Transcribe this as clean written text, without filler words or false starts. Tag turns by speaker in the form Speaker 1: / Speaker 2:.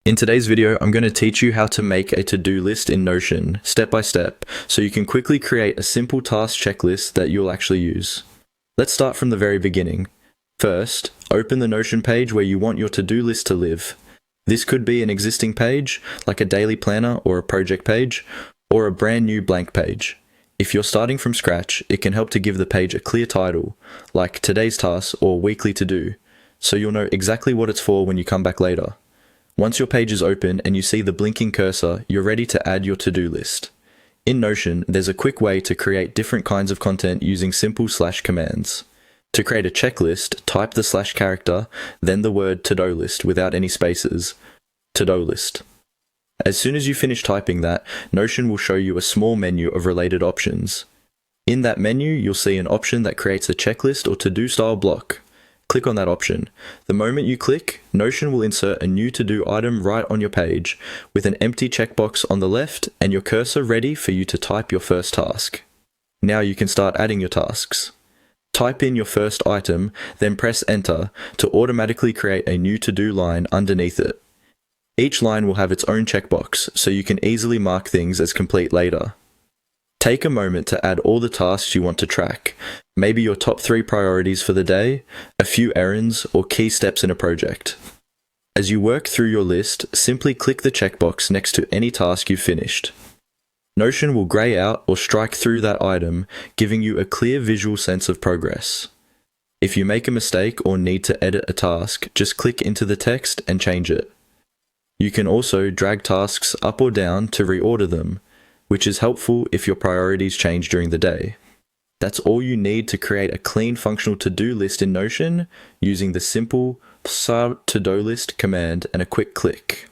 Speaker 1: In today's video, I'm going to teach you how to make a to-do list in Notion, step by step, so you can quickly create a simple task checklist that you'll actually use. Let's start from the very beginning. First, open the Notion page where you want your to-do list to live. This could be an existing page, like a daily planner or a project page, or a brand new blank page. If you're starting from scratch, it can help to give the page a clear title, like today's task or weekly to-do, so you'll know exactly what it's for when you come back later. Once your page is open and you see the blinking cursor, you're ready to add your to-do list. In Notion, there's a quick way to create different kinds of content using simple slash commands. To create a checklist, type the slash character, then the word to-do list without any spaces. To-do list. As soon as you finish typing that, Notion will show you a small menu of related options. In that menu, you'll see an option that creates a checklist or to-do style block. Click on that option. The moment you click, Notion will insert a new to-do item right on your page, with an empty checkbox on the left and your cursor ready for you to type your first task. Now you can start adding your tasks. Type in your first item, then press enter to automatically create a new to-do line underneath it. Each line will have its own checkbox, so you can easily mark things as complete later. Take a moment to add all the tasks you want to track, maybe your top 3 priorities for the day, a few errands, or key steps in a project. As you work through your list, simply click the checkbox next to any task you've finished. Notion will grey out or strike through that item, giving you a clear visual sense of progress. If you make a mistake or need to edit a task, just click into the text and change it. You can also drag tasks up or down to reorder them, which is helpful if your priorities change during the day. That's all you need to create a clean functional to-do list in Notion using the simple to-do list command and a quick click.